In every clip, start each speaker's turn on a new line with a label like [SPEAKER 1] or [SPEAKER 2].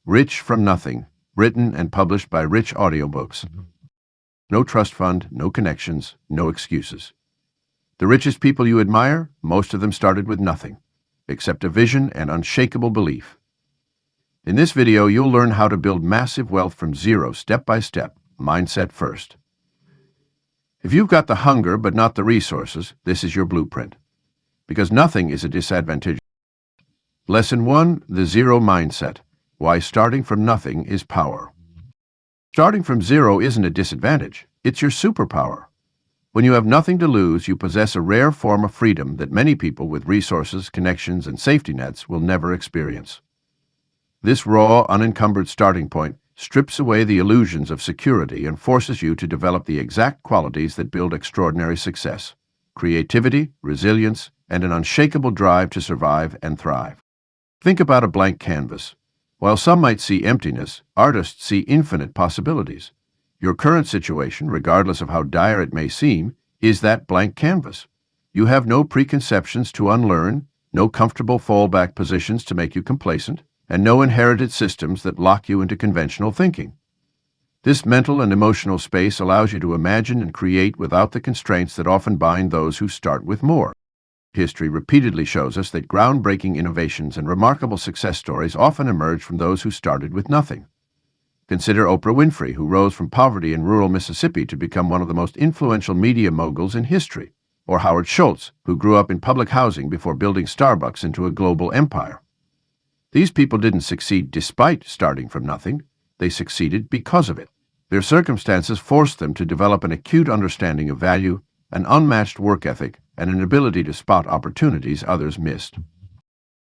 [SPEAKER 1] Rich from Nothing, written and published by Rich Audiobooks. No trust fund, no connections, no excuses. The richest people you admire, most of them started with nothing, except a vision and unshakable belief. In this video, you'll learn how to build massive wealth from zero, step by step, mindset first. If you've got the hunger but not the resources, this is your blueprint. Because nothing is a disadvantage. Lesson 1, the Zero Mindset. Why starting from nothing is power. Starting from zero isn't a disadvantage, it's your superpower. When you have nothing to lose, you possess a rare form of freedom that many people with resources, connections, and safety nets will never experience. This raw, unencumbered starting point strips away the illusions of security and forces you to develop the exact qualities that build extraordinary success: creativity, resilience, and an unshakable drive to survive and thrive. Think about a blank canvas. While some might see emptiness, artists see infinite possibilities. Your current situation, regardless of how dire it may seem, is that blank canvas. You have no preconceptions to unlearn, no comfortable fallback positions to make you complacent, and no inherited systems that lock you into conventional thinking. This mental and emotional space allows you to imagine and create without the constraints that often bind those who start with more. History repeatedly shows us that groundbreaking innovations and remarkable success stories often emerge from those who started with nothing. Consider Oprah Winfrey, who rose from poverty in rural Mississippi to become one of the most influential media moguls in history, or Howard Schultz, who grew up in public housing before building Starbucks into a global empire. These people didn't succeed despite starting from nothing, they succeeded because of it. Their circumstances forced them to develop an acute understanding of value, an unmatched work ethic, and an ability to spot opportunities others missed.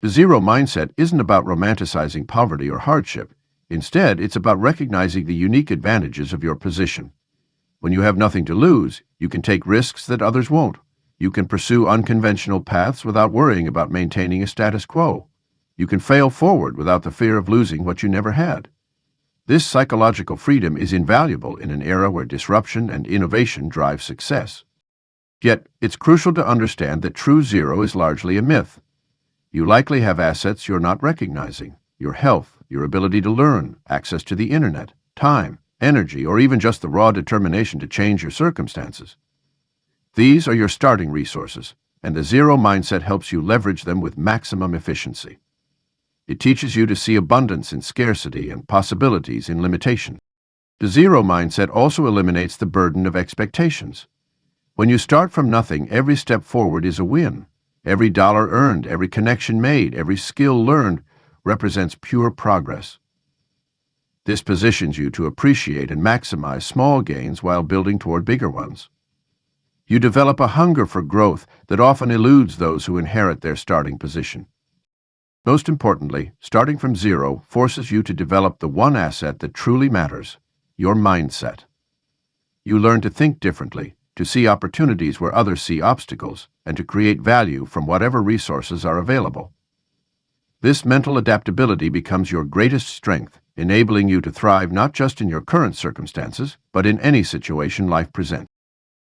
[SPEAKER 1] The zero mindset isn't about romanticizing poverty or hardship. Instead, it's about recognizing the unique advantages of your position. When you have nothing to lose, you can take risks that others won't. You can pursue unconventional paths without worrying about maintaining a status quo. You can fail forward without the fear of losing what you never had. This psychological freedom is invaluable in an era where disruption and innovation drive success. Yet, it's crucial to understand that true zero is largely a myth. You likely have assets you're not recognizing: your health, your ability to learn, access to the internet, time, energy, or even just the raw determination to change your circumstances. These are your starting resources, and the zero mindset helps you leverage them with maximum efficiency. It teaches you to see abundance in scarcity and possibilities in limitation. The zero mindset also eliminates the burden of expectations. When you start from nothing, every step forward is a win. Every dollar earned, every connection made, every skill learned represents pure progress. This positions you to appreciate and maximize small gains while building toward bigger ones. You develop a hunger for growth that often eludes those who inherit their starting position. Most importantly, starting from zero forces you to develop the one asset that truly matters: your mindset. You learn to think differently, to see opportunities where others see obstacles, and to create value from whatever resources are available. This mental adaptability becomes your greatest strength, enabling you to thrive not just in your current circumstances, but in any situation life presents.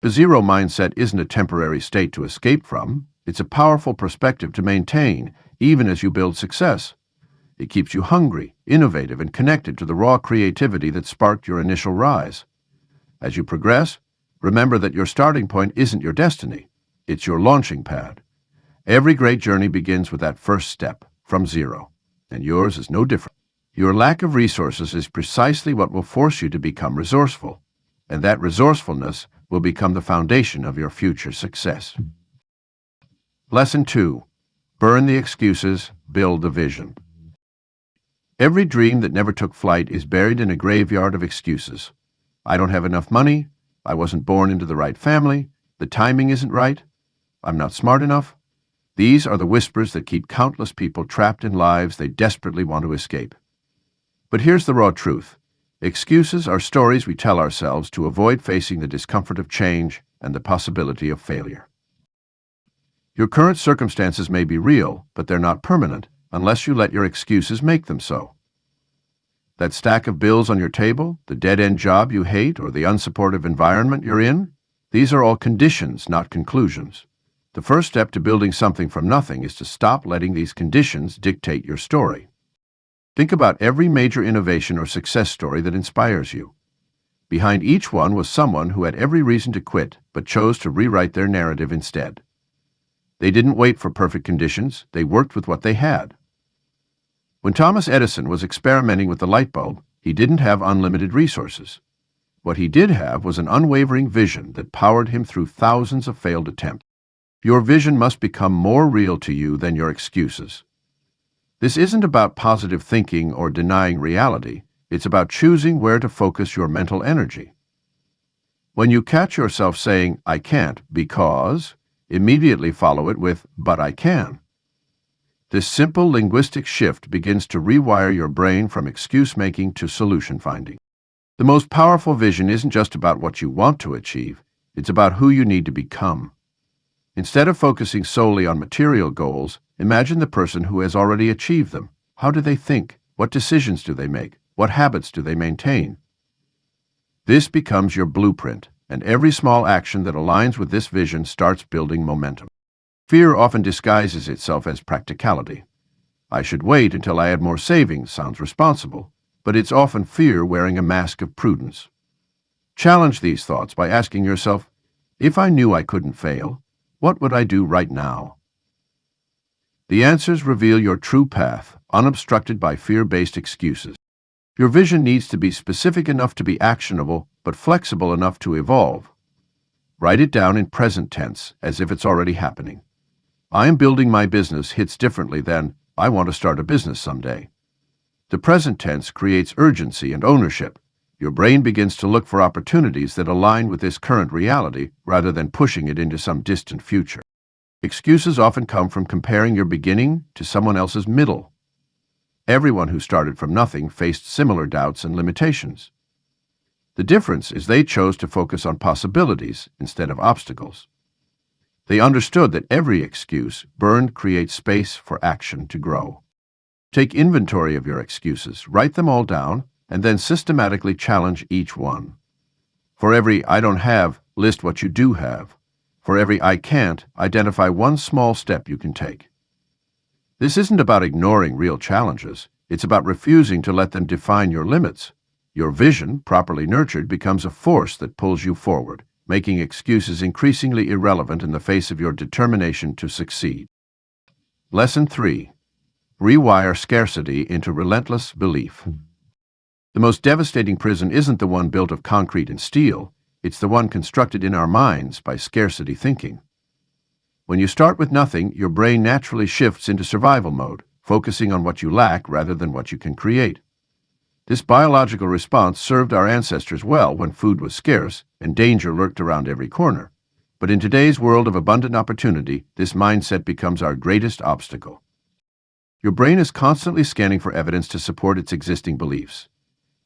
[SPEAKER 1] The zero mindset isn't a temporary state to escape from, it's a powerful perspective to maintain, even as you build success. It keeps you hungry, innovative, and connected to the raw creativity that sparked your initial rise. As you progress, remember that your starting point isn't your destiny, it's your launching pad. Every great journey begins with that first step, from zero, and yours is no different. Your lack of resources is precisely what will force you to become resourceful, and that resourcefulness will become the foundation of your future success. Lesson 2. Burn the excuses, build the vision. Every dream that never took flight is buried in a graveyard of excuses. I don't have enough money. I wasn't born into the right family. The timing isn't right. I'm not smart enough. These are the whispers that keep countless people trapped in lives they desperately want to escape. But here's the raw truth. Excuses are stories we tell ourselves to avoid facing the discomfort of change and the possibility of failure. Your current circumstances may be real, but they're not permanent unless you let your excuses make them so. That stack of bills on your table, the dead-end job you hate, or the unsupportive environment you're in, these are all conditions, not conclusions. The first step to building something from nothing is to stop letting these conditions dictate your story. Think about every major innovation or success story that inspires you. Behind each one was someone who had every reason to quit, but chose to rewrite their narrative instead. They didn't wait for perfect conditions, they worked with what they had. When Thomas Edison was experimenting with the light bulb, he didn't have unlimited resources. What he did have was an unwavering vision that powered him through thousands of failed attempts. Your vision must become more real to you than your excuses. This isn't about positive thinking or denying reality. It's about choosing where to focus your mental energy. When you catch yourself saying, "I can't because," immediately follow it with, "but I can." This simple linguistic shift begins to rewire your brain from excuse-making to solution-finding. The most powerful vision isn't just about what you want to achieve, it's about who you need to become. Instead of focusing solely on material goals, imagine the person who has already achieved them. How do they think? What decisions do they make? What habits do they maintain? This becomes your blueprint, and every small action that aligns with this vision starts building momentum. Fear often disguises itself as practicality. "I should wait until I had more savings" sounds responsible, but it's often fear wearing a mask of prudence. Challenge these thoughts by asking yourself, if I knew I couldn't fail, what would I do right now? The answers reveal your true path, unobstructed by fear-based excuses. Your vision needs to be specific enough to be actionable, but flexible enough to evolve. Write it down in present tense, as if it's already happening. "I am building my business" hits differently than "I want to start a business someday." The present tense creates urgency and ownership. Your brain begins to look for opportunities that align with this current reality rather than pushing it into some distant future. Excuses often come from comparing your beginning to someone else's middle. Everyone who started from nothing faced similar doubts and limitations. The difference is they chose to focus on possibilities instead of obstacles. They understood that every excuse burned creates space for action to grow. Take inventory of your excuses, write them all down, and then systematically challenge each one. For every "I don't have," list what you do have. For every "I can't," identify one small step you can take. This isn't about ignoring real challenges. It's about refusing to let them define your limits. Your vision, properly nurtured, becomes a force that pulls you forward, making excuses increasingly irrelevant in the face of your determination to succeed. Lesson 3. Rewire scarcity into relentless belief. The most devastating prison isn't the one built of concrete and steel. It's the one constructed in our minds by scarcity thinking. When you start with nothing, your brain naturally shifts into survival mode, focusing on what you lack rather than what you can create. This biological response served our ancestors well when food was scarce and danger lurked around every corner. But in today's world of abundant opportunity, this mindset becomes our greatest obstacle. Your brain is constantly scanning for evidence to support its existing beliefs.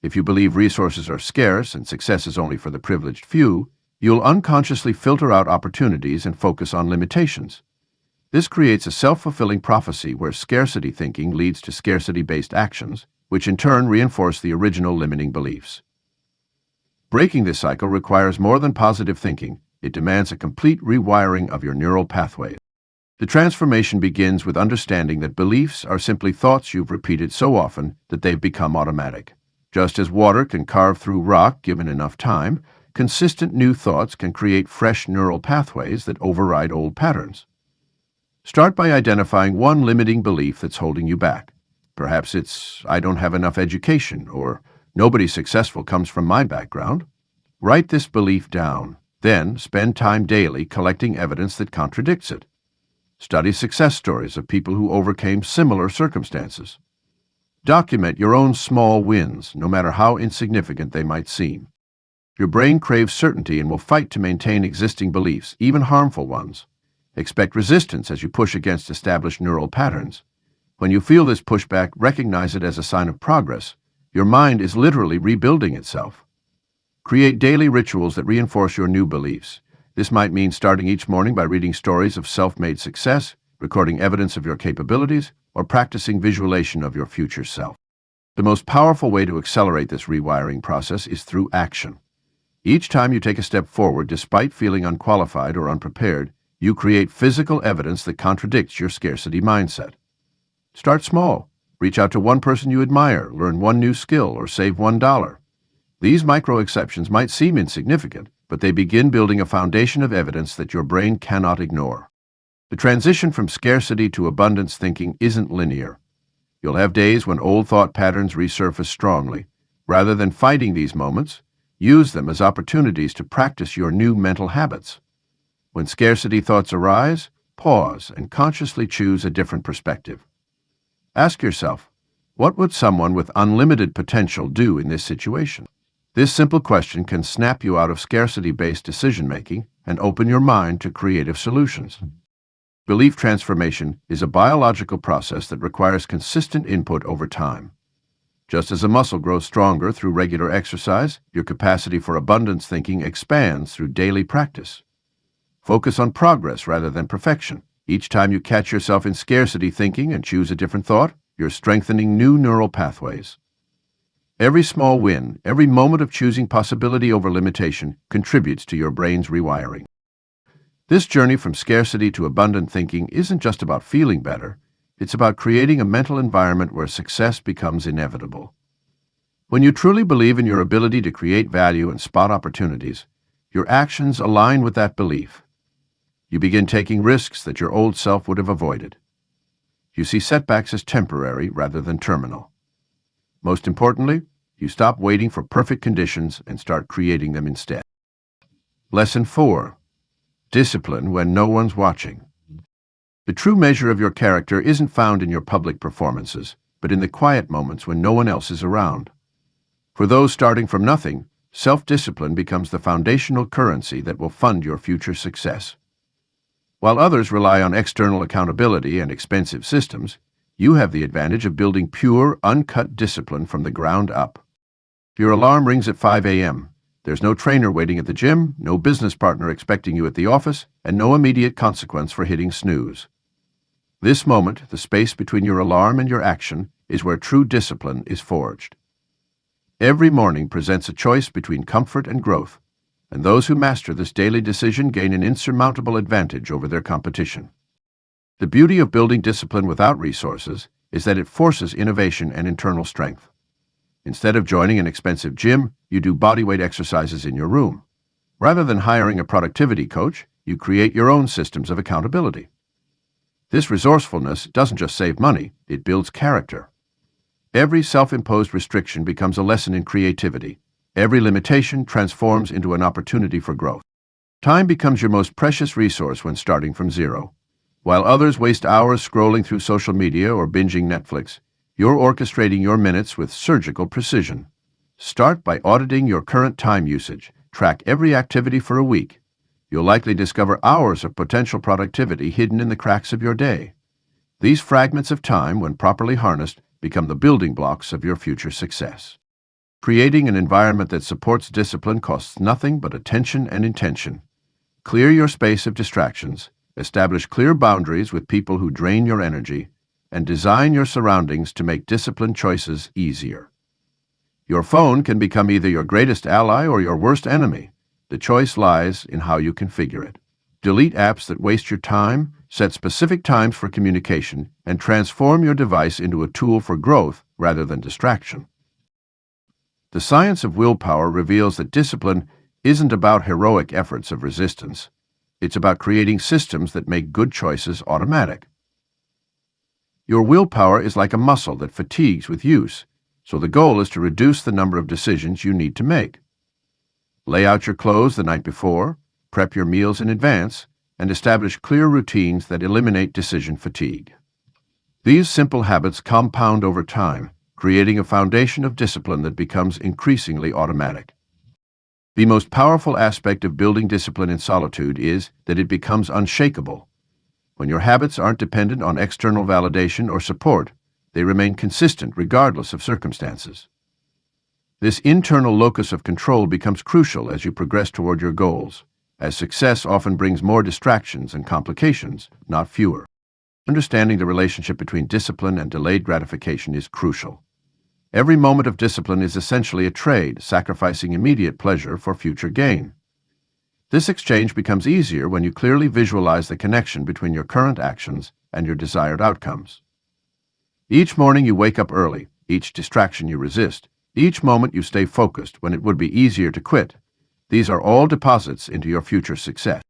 [SPEAKER 1] If you believe resources are scarce and success is only for the privileged few, you'll unconsciously filter out opportunities and focus on limitations. This creates a self-fulfilling prophecy where scarcity thinking leads to scarcity-based actions, which in turn reinforce the original limiting beliefs. Breaking this cycle requires more than positive thinking. It demands a complete rewiring of your neural pathways. The transformation begins with understanding that beliefs are simply thoughts you've repeated so often that they've become automatic. Just as water can carve through rock given enough time, consistent new thoughts can create fresh neural pathways that override old patterns. Start by identifying one limiting belief that's holding you back. Perhaps it's, "I don't have enough education," or "Nobody successful comes from my background." Write this belief down. Then spend time daily collecting evidence that contradicts it. Study success stories of people who overcame similar circumstances. Document your own small wins, no matter how insignificant they might seem. Your brain craves certainty and will fight to maintain existing beliefs, even harmful ones. Expect resistance as you push against established neural patterns. When you feel this pushback, recognize it as a sign of progress. Your mind is literally rebuilding itself. Create daily rituals that reinforce your new beliefs. This might mean starting each morning by reading stories of self-made success, recording evidence of your capabilities, or practicing visualization of your future self. The most powerful way to accelerate this rewiring process is through action. Each time you take a step forward, despite feeling unqualified or unprepared, you create physical evidence that contradicts your scarcity mindset. Start small. Reach out to one person you admire, learn one new skill, or save $1. These micro-exceptions might seem insignificant, but they begin building a foundation of evidence that your brain cannot ignore. The transition from scarcity to abundance thinking isn't linear. You'll have days when old thought patterns resurface strongly. Rather than fighting these moments, use them as opportunities to practice your new mental habits. When scarcity thoughts arise, pause and consciously choose a different perspective. Ask yourself, what would someone with unlimited potential do in this situation? This simple question can snap you out of scarcity-based decision-making and open your mind to creative solutions. Belief transformation is a biological process that requires consistent input over time. Just as a muscle grows stronger through regular exercise, your capacity for abundance thinking expands through daily practice. Focus on progress rather than perfection. Each time you catch yourself in scarcity thinking and choose a different thought, you're strengthening new neural pathways. Every small win, every moment of choosing possibility over limitation contributes to your brain's rewiring. This journey from scarcity to abundant thinking isn't just about feeling better, it's about creating a mental environment where success becomes inevitable. When you truly believe in your ability to create value and spot opportunities, your actions align with that belief. You begin taking risks that your old self would have avoided. You see setbacks as temporary rather than terminal. Most importantly, you stop waiting for perfect conditions and start creating them instead. Lesson 4. Discipline when no one's watching. The true measure of your character isn't found in your public performances, but in the quiet moments when no one else is around. For those starting from nothing, self-discipline becomes the foundational currency that will fund your future success. While others rely on external accountability and expensive systems, you have the advantage of building pure, uncut discipline from the ground up. Your alarm rings at 5 a.m. There's no trainer waiting at the gym, no business partner expecting you at the office, and no immediate consequence for hitting snooze. This moment, the space between your alarm and your action, is where true discipline is forged. Every morning presents a choice between comfort and growth, and those who master this daily decision gain an insurmountable advantage over their competition. The beauty of building discipline without resources is that it forces innovation and internal strength. Instead of joining an expensive gym, you do bodyweight exercises in your room. Rather than hiring a productivity coach, you create your own systems of accountability. This resourcefulness doesn't just save money, it builds character. Every self-imposed restriction becomes a lesson in creativity. Every limitation transforms into an opportunity for growth. Time becomes your most precious resource when starting from zero. While others waste hours scrolling through social media or binging Netflix, you're orchestrating your minutes with surgical precision. Start by auditing your current time usage. Track every activity for a week. You'll likely discover hours of potential productivity hidden in the cracks of your day. These fragments of time, when properly harnessed, become the building blocks of your future success. Creating an environment that supports discipline costs nothing but attention and intention. Clear your space of distractions, establish clear boundaries with people who drain your energy, and design your surroundings to make disciplined choices easier. Your phone can become either your greatest ally or your worst enemy. The choice lies in how you configure it. Delete apps that waste your time, set specific times for communication, and transform your device into a tool for growth rather than distraction. The science of willpower reveals that discipline isn't about heroic efforts of resistance. It's about creating systems that make good choices automatic. Your willpower is like a muscle that fatigues with use, so the goal is to reduce the number of decisions you need to make. Lay out your clothes the night before, prep your meals in advance, and establish clear routines that eliminate decision fatigue. These simple habits compound over time, creating a foundation of discipline that becomes increasingly automatic. The most powerful aspect of building discipline in solitude is that it becomes unshakable. When your habits aren't dependent on external validation or support, they remain consistent regardless of circumstances. This internal locus of control becomes crucial as you progress toward your goals, as success often brings more distractions and complications, not fewer. Understanding the relationship between discipline and delayed gratification is crucial. Every moment of discipline is essentially a trade, sacrificing immediate pleasure for future gain. This exchange becomes easier when you clearly visualize the connection between your current actions and your desired outcomes. Each morning you wake up early, each distraction you resist, each moment you stay focused when it would be easier to quit. These are all deposits into your future success.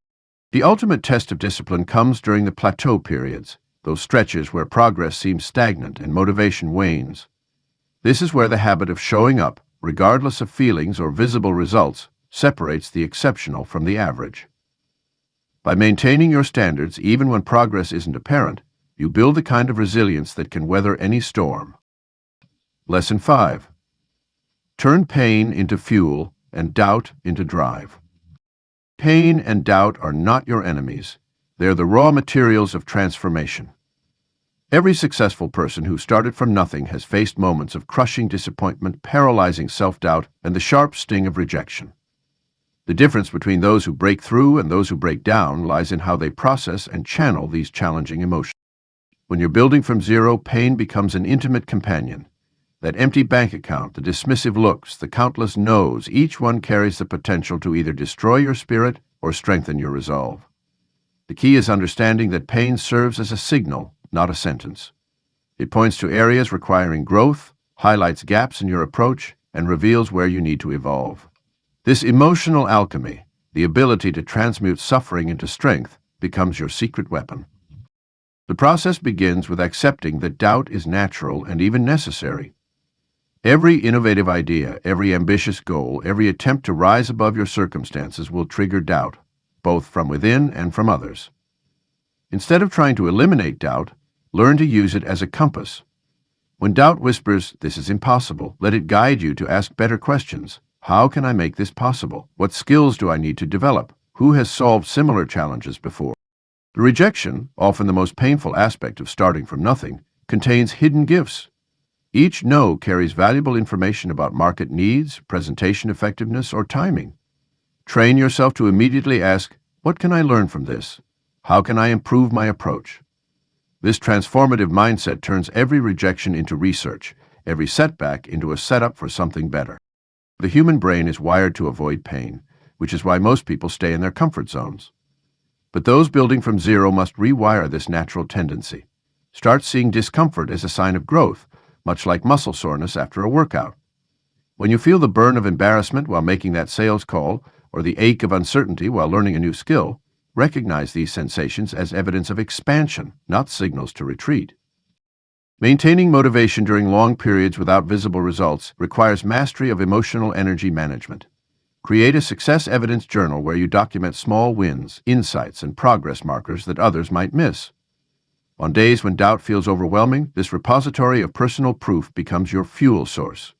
[SPEAKER 1] The ultimate test of discipline comes during the plateau periods, those stretches where progress seems stagnant and motivation wanes. This is where the habit of showing up, regardless of feelings or visible results, separates the exceptional from the average. By maintaining your standards even when progress isn't apparent, you build the kind of resilience that can weather any storm. Lesson 5. Turn pain into fuel and doubt into drive. Pain and doubt are not your enemies. They're the raw materials of transformation. Every successful person who started from nothing has faced moments of crushing disappointment, paralyzing self-doubt, and the sharp sting of rejection. The difference between those who break through and those who break down lies in how they process and channel these challenging emotions. When you're building from zero, pain becomes an intimate companion. That empty bank account, the dismissive looks, the countless no's, each one carries the potential to either destroy your spirit or strengthen your resolve. The key is understanding that pain serves as a signal, not a sentence. It points to areas requiring growth, highlights gaps in your approach, and reveals where you need to evolve. This emotional alchemy, the ability to transmute suffering into strength, becomes your secret weapon. The process begins with accepting that doubt is natural and even necessary. Every innovative idea, every ambitious goal, every attempt to rise above your circumstances will trigger doubt, both from within and from others. Instead of trying to eliminate doubt, learn to use it as a compass. When doubt whispers, "This is impossible," let it guide you to ask better questions. How can I make this possible? What skills do I need to develop? Who has solved similar challenges before? The rejection, often the most painful aspect of starting from nothing, contains hidden gifts. Each no carries valuable information about market needs, presentation effectiveness, or timing. Train yourself to immediately ask, "What can I learn from this? How can I improve my approach?" This transformative mindset turns every rejection into research, every setback into a setup for something better. The human brain is wired to avoid pain, which is why most people stay in their comfort zones. But those building from zero must rewire this natural tendency. Start seeing discomfort as a sign of growth, much like muscle soreness after a workout. When you feel the burn of embarrassment while making that sales call, or the ache of uncertainty while learning a new skill, recognize these sensations as evidence of expansion, not signals to retreat. Maintaining motivation during long periods without visible results requires mastery of emotional energy management. Create a success evidence journal where you document small wins, insights, and progress markers that others might miss. On days when doubt feels overwhelming, this repository of personal proof becomes your fuel source.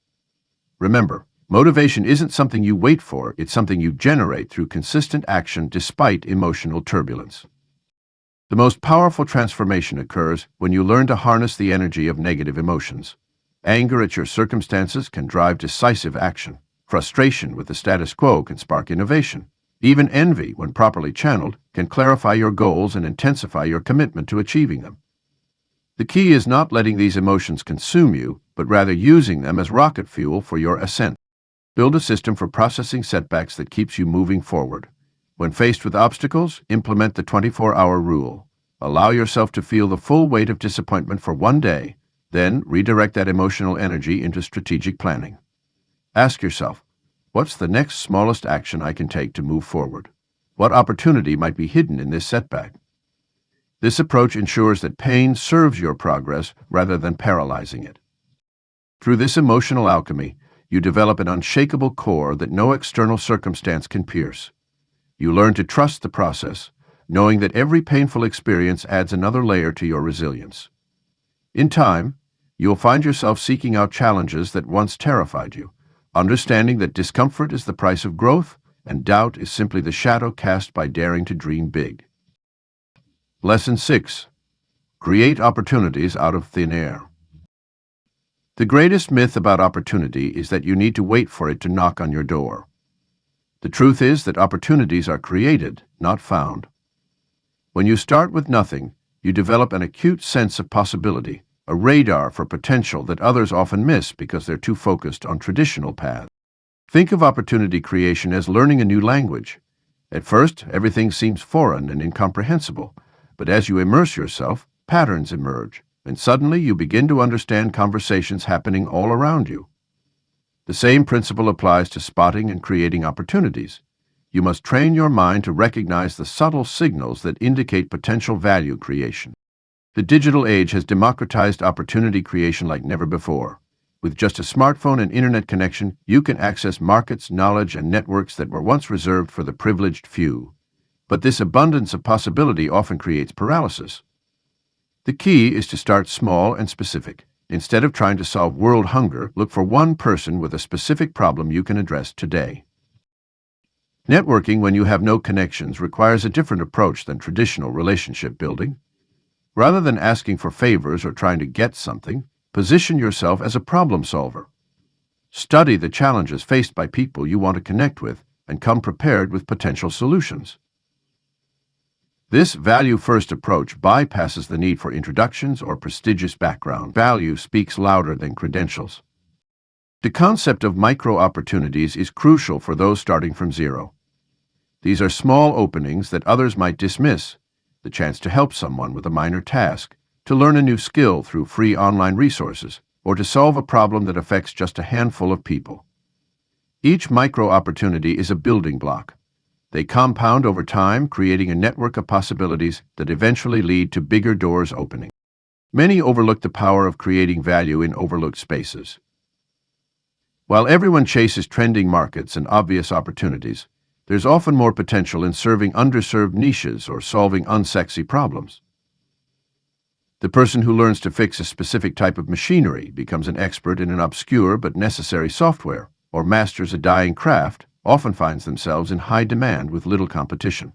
[SPEAKER 1] Remember, motivation isn't something you wait for, it's something you generate through consistent action despite emotional turbulence. The most powerful transformation occurs when you learn to harness the energy of negative emotions. Anger at your circumstances can drive decisive action. Frustration with the status quo can spark innovation. Even envy, when properly channeled, can clarify your goals and intensify your commitment to achieving them. The key is not letting these emotions consume you, but rather using them as rocket fuel for your ascent. Build a system for processing setbacks that keeps you moving forward. When faced with obstacles, implement the 24-hour rule. Allow yourself to feel the full weight of disappointment for one day, then redirect that emotional energy into strategic planning. Ask yourself, what's the next smallest action I can take to move forward? What opportunity might be hidden in this setback? This approach ensures that pain serves your progress rather than paralyzing it. Through this emotional alchemy, you develop an unshakable core that no external circumstance can pierce. You learn to trust the process, knowing that every painful experience adds another layer to your resilience. In time, you'll find yourself seeking out challenges that once terrified you, understanding that discomfort is the price of growth and doubt is simply the shadow cast by daring to dream big. Lesson 6. Create opportunities out of thin air. The greatest myth about opportunity is that you need to wait for it to knock on your door. The truth is that opportunities are created, not found. When you start with nothing, you develop an acute sense of possibility, a radar for potential that others often miss because they're too focused on traditional paths. Think of opportunity creation as learning a new language. At first, everything seems foreign and incomprehensible, but as you immerse yourself, patterns emerge, and suddenly you begin to understand conversations happening all around you. The same principle applies to spotting and creating opportunities. You must train your mind to recognize the subtle signals that indicate potential value creation. The digital age has democratized opportunity creation like never before. With just a smartphone and internet connection, you can access markets, knowledge, and networks that were once reserved for the privileged few. But this abundance of possibility often creates paralysis. The key is to start small and specific. Instead of trying to solve world hunger, look for one person with a specific problem you can address today. Networking when you have no connections requires a different approach than traditional relationship building. Rather than asking for favors or trying to get something, position yourself as a problem solver. Study the challenges faced by people you want to connect with and come prepared with potential solutions. This value-first approach bypasses the need for introductions or prestigious background. Value speaks louder than credentials. The concept of micro-opportunities is crucial for those starting from zero. These are small openings that others might dismiss: the chance to help someone with a minor task, to learn a new skill through free online resources, or to solve a problem that affects just a handful of people. Each micro-opportunity is a building block. They compound over time, creating a network of possibilities that eventually lead to bigger doors opening. Many overlook the power of creating value in overlooked spaces. While everyone chases trending markets and obvious opportunities, there's often more potential in serving underserved niches or solving unsexy problems. The person who learns to fix a specific type of machinery, becomes an expert in an obscure but necessary software, or masters a dying craft, often finds themselves in high demand with little competition.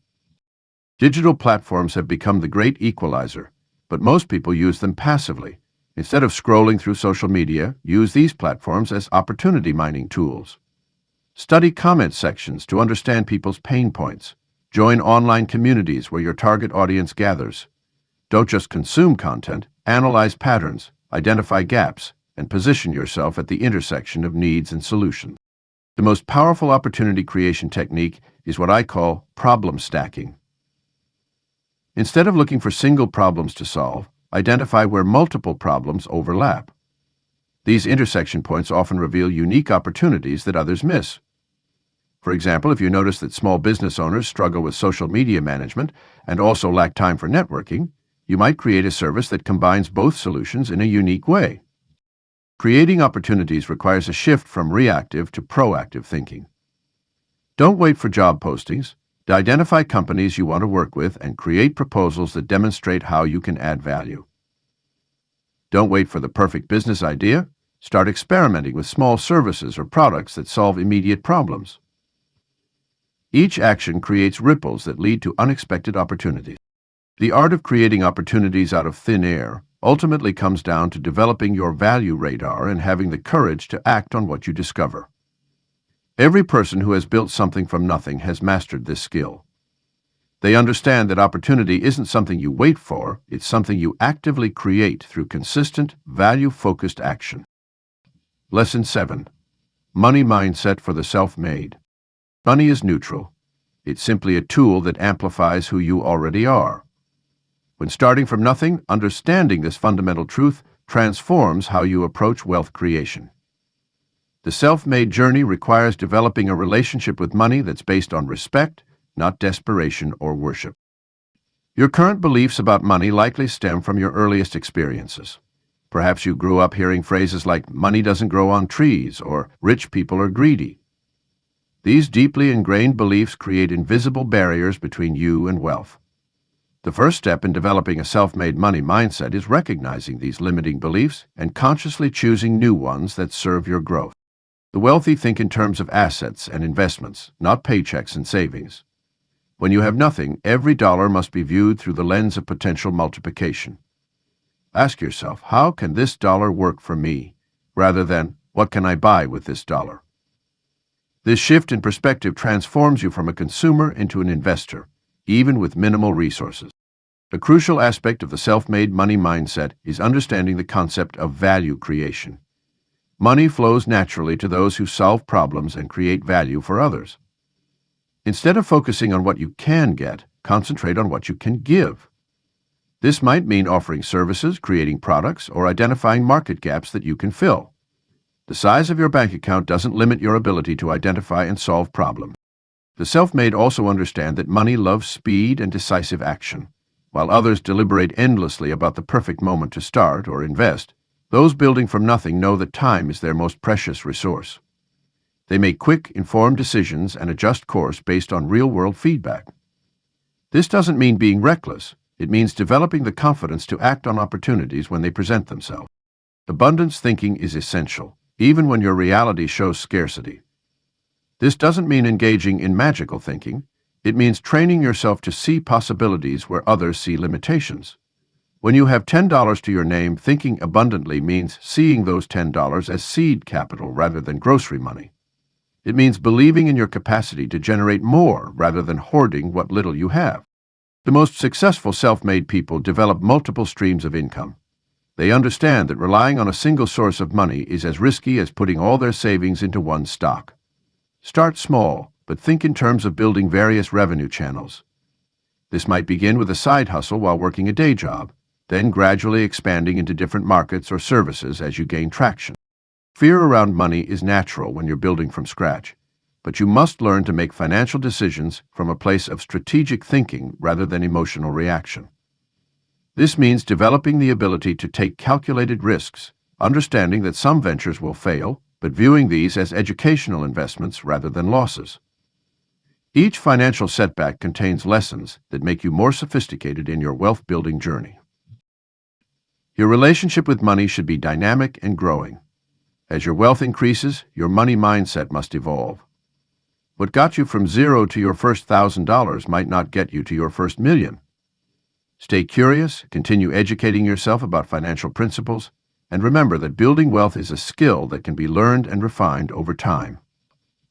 [SPEAKER 1] Digital platforms have become the great equalizer, but most people use them passively. Instead of scrolling through social media, use these platforms as opportunity mining tools. Study comment sections to understand people's pain points. Join online communities where your target audience gathers. Don't just consume content, analyze patterns, identify gaps, and position yourself at the intersection of needs and solutions. The most powerful opportunity creation technique is what I call problem stacking. Instead of looking for single problems to solve, identify where multiple problems overlap. These intersection points often reveal unique opportunities that others miss. For example, if you notice that small business owners struggle with social media management and also lack time for networking, you might create a service that combines both solutions in a unique way. Creating opportunities requires a shift from reactive to proactive thinking. Don't wait for job postings. Identify companies you want to work with and create proposals that demonstrate how you can add value. Don't wait for the perfect business idea. Start experimenting with small services or products that solve immediate problems. Each action creates ripples that lead to unexpected opportunities. The art of creating opportunities out of thin air ultimately comes down to developing your value radar and having the courage to act on what you discover. Every person who has built something from nothing has mastered this skill. They understand that opportunity isn't something you wait for, it's something you actively create through consistent, value-focused action. Lesson 7. Money Mindset for the Self-Made. Money is neutral. It's simply a tool that amplifies who you already are. When starting from nothing, understanding this fundamental truth transforms how you approach wealth creation. The self-made journey requires developing a relationship with money that's based on respect, not desperation or worship. Your current beliefs about money likely stem from your earliest experiences. Perhaps you grew up hearing phrases like "money doesn't grow on trees" or "rich people are greedy." These deeply ingrained beliefs create invisible barriers between you and wealth. The first step in developing a self-made money mindset is recognizing these limiting beliefs and consciously choosing new ones that serve your growth. The wealthy think in terms of assets and investments, not paychecks and savings. When you have nothing, every dollar must be viewed through the lens of potential multiplication. Ask yourself, how can this dollar work for me, rather than, what can I buy with this dollar? This shift in perspective transforms you from a consumer into an investor, even with minimal resources. A crucial aspect of the self-made money mindset is understanding the concept of value creation. Money flows naturally to those who solve problems and create value for others. Instead of focusing on what you can get, concentrate on what you can give. This might mean offering services, creating products, or identifying market gaps that you can fill. The size of your bank account doesn't limit your ability to identify and solve problems. The self-made also understand that money loves speed and decisive action. While others deliberate endlessly about the perfect moment to start or invest, those building from nothing know that time is their most precious resource. They make quick, informed decisions and adjust course based on real-world feedback. This doesn't mean being reckless. It means developing the confidence to act on opportunities when they present themselves. Abundance thinking is essential, even when your reality shows scarcity. This doesn't mean engaging in magical thinking. It means training yourself to see possibilities where others see limitations. When you have $10 to your name, thinking abundantly means seeing those $10 as seed capital rather than grocery money. It means believing in your capacity to generate more rather than hoarding what little you have. The most successful self-made people develop multiple streams of income. They understand that relying on a single source of money is as risky as putting all their savings into one stock. Start small, but think in terms of building various revenue channels. This might begin with a side hustle while working a day job, then gradually expanding into different markets or services as you gain traction. Fear around money is natural when you're building from scratch, but you must learn to make financial decisions from a place of strategic thinking rather than emotional reaction. This means developing the ability to take calculated risks, understanding that some ventures will fail, but viewing these as educational investments rather than losses. Each financial setback contains lessons that make you more sophisticated in your wealth-building journey. Your relationship with money should be dynamic and growing. As your wealth increases, your money mindset must evolve. What got you from zero to your first $1,000 might not get you to your first million. Stay curious, continue educating yourself about financial principles, and remember that building wealth is a skill that can be learned and refined over time.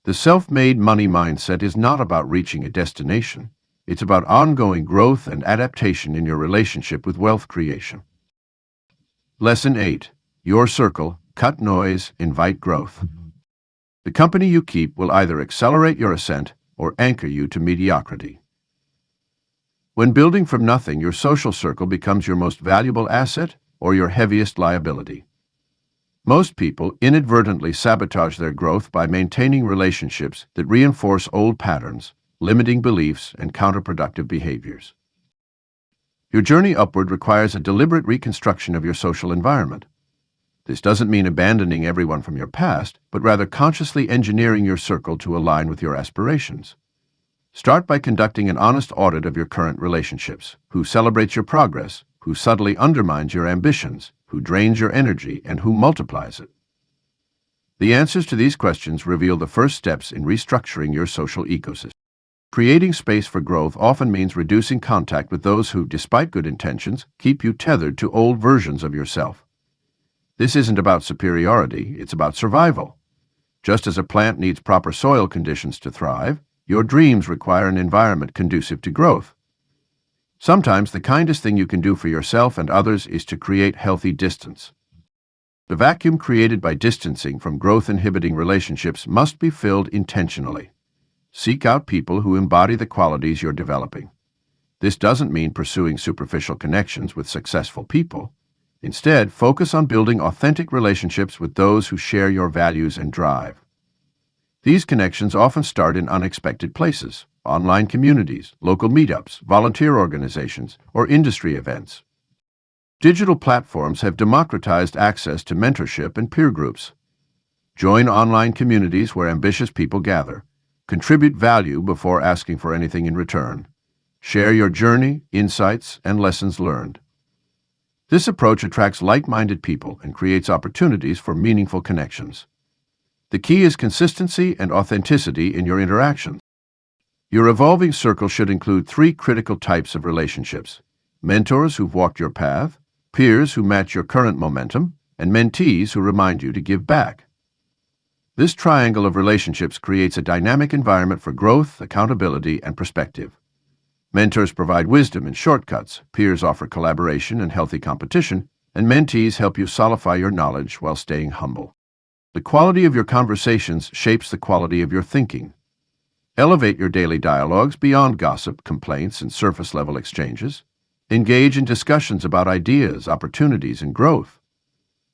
[SPEAKER 1] The self-made money mindset is not about reaching a destination. It's about ongoing growth and adaptation in your relationship with wealth creation. Lesson 8. Your circle. Cut noise, invite growth. The company you keep will either accelerate your ascent or anchor you to mediocrity. When building from nothing, your social circle becomes your most valuable asset or your heaviest liability. Most people inadvertently sabotage their growth by maintaining relationships that reinforce old patterns, limiting beliefs, and counterproductive behaviors. Your journey upward requires a deliberate reconstruction of your social environment. This doesn't mean abandoning everyone from your past, but rather consciously engineering your circle to align with your aspirations. Start by conducting an honest audit of your current relationships. Who celebrates your progress? Who subtly undermines your ambitions? Who drains your energy? And who multiplies it? The answers to these questions reveal the first steps in restructuring your social ecosystem. Creating space for growth often means reducing contact with those who, despite good intentions, keep you tethered to old versions of yourself. This isn't about superiority, it's about survival. Just as a plant needs proper soil conditions to thrive, your dreams require an environment conducive to growth. Sometimes the kindest thing you can do for yourself and others is to create healthy distance. The vacuum created by distancing from growth-inhibiting relationships must be filled intentionally. Seek out people who embody the qualities you're developing. This doesn't mean pursuing superficial connections with successful people. Instead, focus on building authentic relationships with those who share your values and drive. These connections often start in unexpected places: online communities, local meetups, volunteer organizations, or industry events. Digital platforms have democratized access to mentorship and peer groups. Join online communities where ambitious people gather. Contribute value before asking for anything in return. Share your journey, insights, and lessons learned. This approach attracts like-minded people and creates opportunities for meaningful connections. The key is consistency and authenticity in your interactions. Your evolving circle should include 3 critical types of relationships: mentors who've walked your path, peers who match your current momentum, and mentees who remind you to give back. This triangle of relationships creates a dynamic environment for growth, accountability, and perspective. Mentors provide wisdom and shortcuts, peers offer collaboration and healthy competition, and mentees help you solidify your knowledge while staying humble. The quality of your conversations shapes the quality of your thinking. Elevate your daily dialogues beyond gossip, complaints, and surface-level exchanges. Engage in discussions about ideas, opportunities, and growth.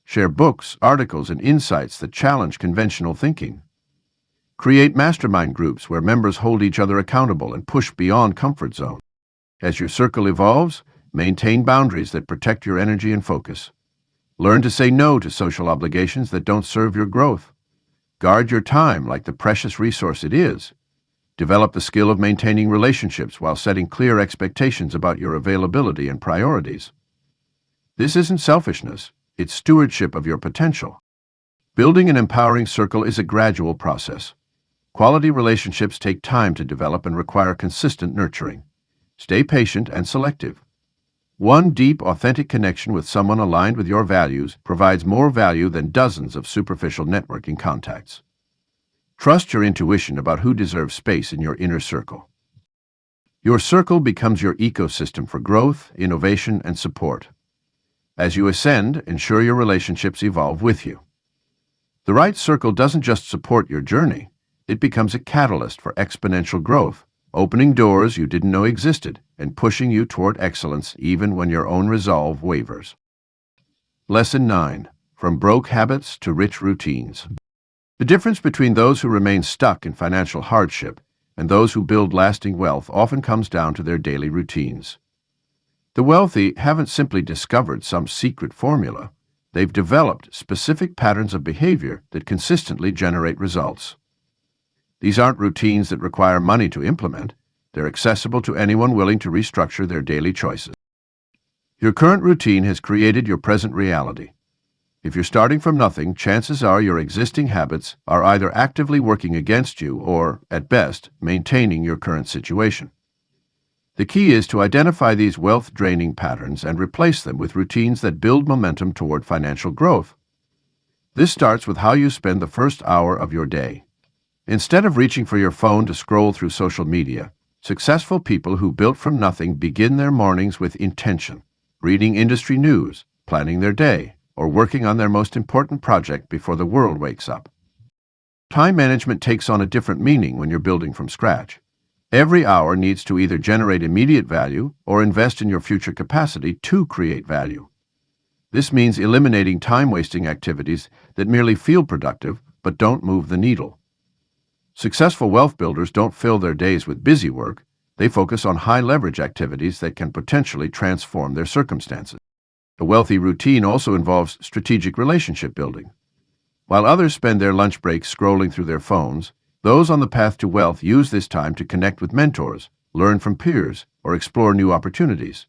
[SPEAKER 1] Share books, articles, and insights that challenge conventional thinking. Create mastermind groups where members hold each other accountable and push beyond comfort zones. As your circle evolves, maintain boundaries that protect your energy and focus. Learn to say no to social obligations that don't serve your growth. Guard your time like the precious resource it is. Develop the skill of maintaining relationships while setting clear expectations about your availability and priorities. This isn't selfishness, it's stewardship of your potential. Building an empowering circle is a gradual process. Quality relationships take time to develop and require consistent nurturing. Stay patient and selective. One deep, authentic connection with someone aligned with your values provides more value than dozens of superficial networking contacts. Trust your intuition about who deserves space in your inner circle. Your circle becomes your ecosystem for growth, innovation, and support. As you ascend, ensure your relationships evolve with you. The right circle doesn't just support your journey, it becomes a catalyst for exponential growth, opening doors you didn't know existed and pushing you toward excellence even when your own resolve wavers. Lesson 9. From broke habits to rich routines. The difference between those who remain stuck in financial hardship and those who build lasting wealth often comes down to their daily routines. The wealthy haven't simply discovered some secret formula. They've developed specific patterns of behavior that consistently generate results. These aren't routines that require money to implement. They're accessible to anyone willing to restructure their daily choices. Your current routine has created your present reality. If you're starting from nothing, chances are your existing habits are either actively working against you or, at best, maintaining your current situation. The key is to identify these wealth-draining patterns and replace them with routines that build momentum toward financial growth. This starts with how you spend the first hour of your day. Instead of reaching for your phone to scroll through social media, successful people who built from nothing begin their mornings with intention, reading industry news, planning their day, or working on their most important project before the world wakes up. Time management takes on a different meaning when you're building from scratch. Every hour needs to either generate immediate value or invest in your future capacity to create value. This means eliminating time-wasting activities that merely feel productive but don't move the needle. Successful wealth builders don't fill their days with busy work. They focus on high-leverage activities that can potentially transform their circumstances. A wealthy routine also involves strategic relationship building. While others spend their lunch breaks scrolling through their phones, those on the path to wealth use this time to connect with mentors, learn from peers, or explore new opportunities.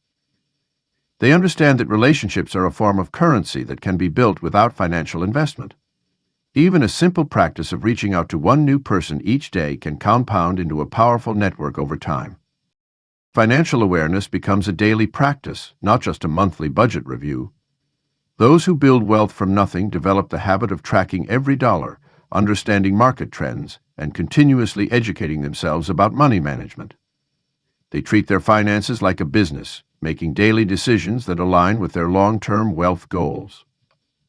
[SPEAKER 1] They understand that relationships are a form of currency that can be built without financial investment. Even a simple practice of reaching out to one new person each day can compound into a powerful network over time. Financial awareness becomes a daily practice, not just a monthly budget review. Those who build wealth from nothing develop the habit of tracking every dollar, understanding market trends, and continuously educating themselves about money management. They treat their finances like a business, making daily decisions that align with their long-term wealth goals.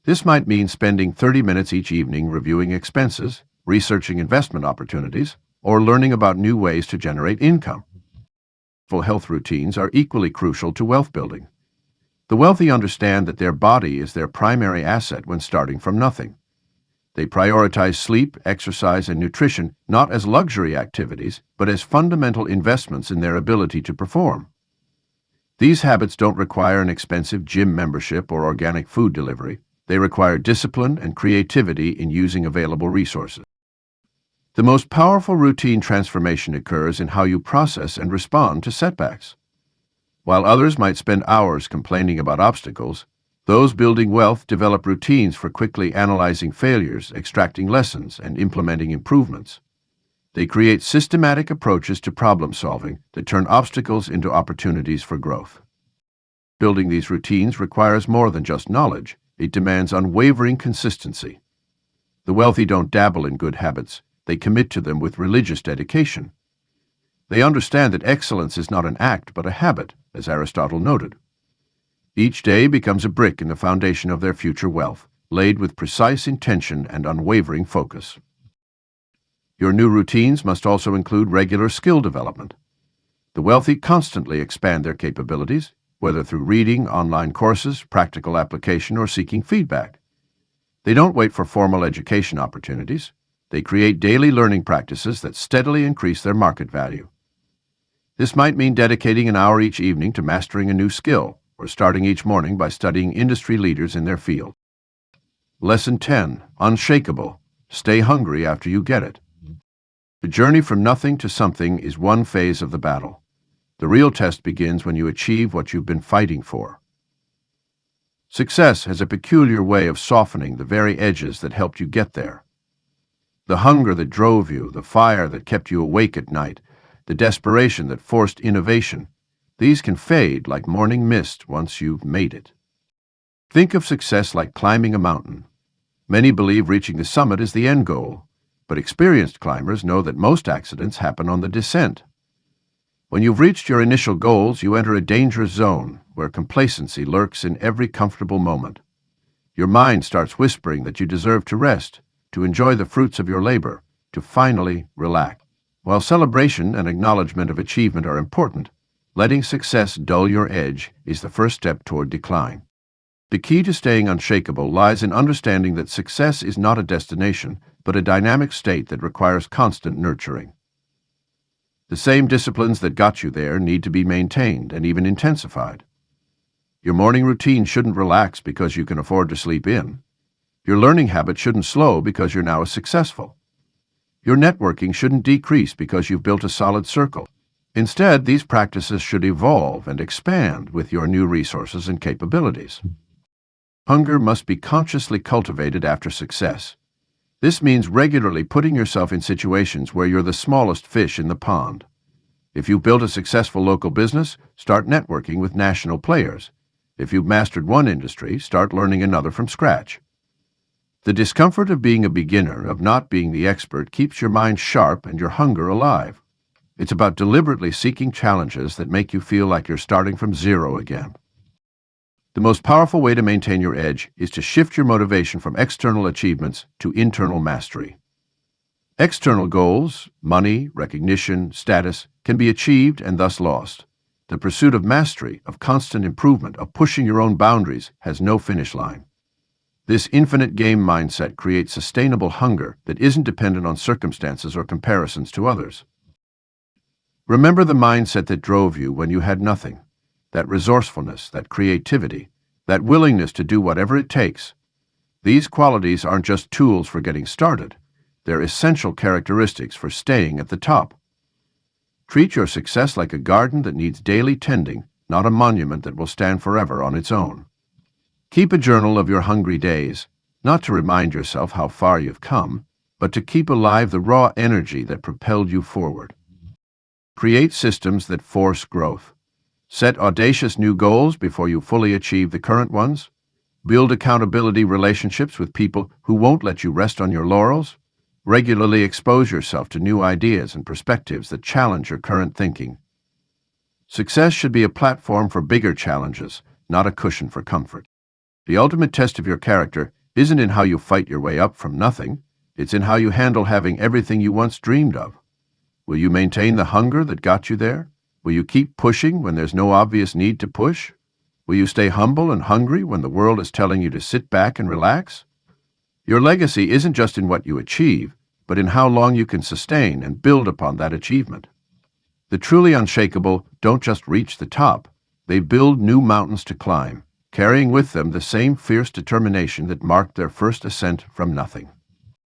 [SPEAKER 1] This might mean spending 30 minutes each evening reviewing expenses, researching investment opportunities, or learning about new ways to generate income. Health routines are equally crucial to wealth building. The wealthy understand that their body is their primary asset when starting from nothing. They prioritize sleep, exercise, and nutrition not as luxury activities, but as fundamental investments in their ability to perform. These habits don't require an expensive gym membership or organic food delivery. They require discipline and creativity in using available resources. The most powerful routine transformation occurs in how you process and respond to setbacks. While others might spend hours complaining about obstacles, those building wealth develop routines for quickly analyzing failures, extracting lessons, and implementing improvements. They create systematic approaches to problem solving that turn obstacles into opportunities for growth. Building these routines requires more than just knowledge. It demands unwavering consistency. The wealthy don't dabble in good habits. They commit to them with religious dedication. They understand that excellence is not an act but a habit, as Aristotle noted. Each day becomes a brick in the foundation of their future wealth, laid with precise intention and unwavering focus. Your new routines must also include regular skill development. The wealthy constantly expand their capabilities, whether through reading, online courses, practical application, or seeking feedback. They don't wait for formal education opportunities. They create daily learning practices that steadily increase their market value. This might mean dedicating an hour each evening to mastering a new skill, or starting each morning by studying industry leaders in their field. Lesson 10. Unshakable. Stay hungry after you get it. The journey from nothing to something is one phase of the battle. The real test begins when you achieve what you've been fighting for. Success has a peculiar way of softening the very edges that helped you get there. The hunger that drove you, the fire that kept you awake at night, the desperation that forced innovation, these can fade like morning mist once you've made it. Think of success like climbing a mountain. Many believe reaching the summit is the end goal, but experienced climbers know that most accidents happen on the descent. When you've reached your initial goals, you enter a dangerous zone where complacency lurks in every comfortable moment. Your mind starts whispering that you deserve to rest, to enjoy the fruits of your labor, to finally relax. While celebration and acknowledgement of achievement are important, letting success dull your edge is the first step toward decline. The key to staying unshakable lies in understanding that success is not a destination, but a dynamic state that requires constant nurturing. The same disciplines that got you there need to be maintained and even intensified. Your morning routine shouldn't relax because you can afford to sleep in. Your learning habit shouldn't slow because you're now successful. Your networking shouldn't decrease because you've built a solid circle. Instead, these practices should evolve and expand with your new resources and capabilities. Hunger must be consciously cultivated after success. This means regularly putting yourself in situations where you're the smallest fish in the pond. If you've built a successful local business, start networking with national players. If you've mastered one industry, start learning another from scratch. The discomfort of being a beginner, of not being the expert, keeps your mind sharp and your hunger alive. It's about deliberately seeking challenges that make you feel like you're starting from zero again. The most powerful way to maintain your edge is to shift your motivation from external achievements to internal mastery. External goals, money, recognition, status, can be achieved and thus lost. The pursuit of mastery, of constant improvement, of pushing your own boundaries, has no finish line. This infinite game mindset creates sustainable hunger that isn't dependent on circumstances or comparisons to others. Remember the mindset that drove you when you had nothing, that resourcefulness, that creativity, that willingness to do whatever it takes. These qualities aren't just tools for getting started, they're essential characteristics for staying at the top. Treat your success like a garden that needs daily tending, not a monument that will stand forever on its own. Keep a journal of your hungry days, not to remind yourself how far you've come, but to keep alive the raw energy that propelled you forward. Create systems that force growth. Set audacious new goals before you fully achieve the current ones. Build accountability relationships with people who won't let you rest on your laurels. Regularly expose yourself to new ideas and perspectives that challenge your current thinking. Success should be a platform for bigger challenges, not a cushion for comfort. The ultimate test of your character isn't in how you fight your way up from nothing, it's in how you handle having everything you once dreamed of. Will you maintain the hunger that got you there? Will you keep pushing when there's no obvious need to push? Will you stay humble and hungry when the world is telling you to sit back and relax? Your legacy isn't just in what you achieve, but in how long you can sustain and build upon that achievement. The truly unshakable don't just reach the top, they build new mountains to climb, carrying with them the same fierce determination that marked their first ascent from nothing.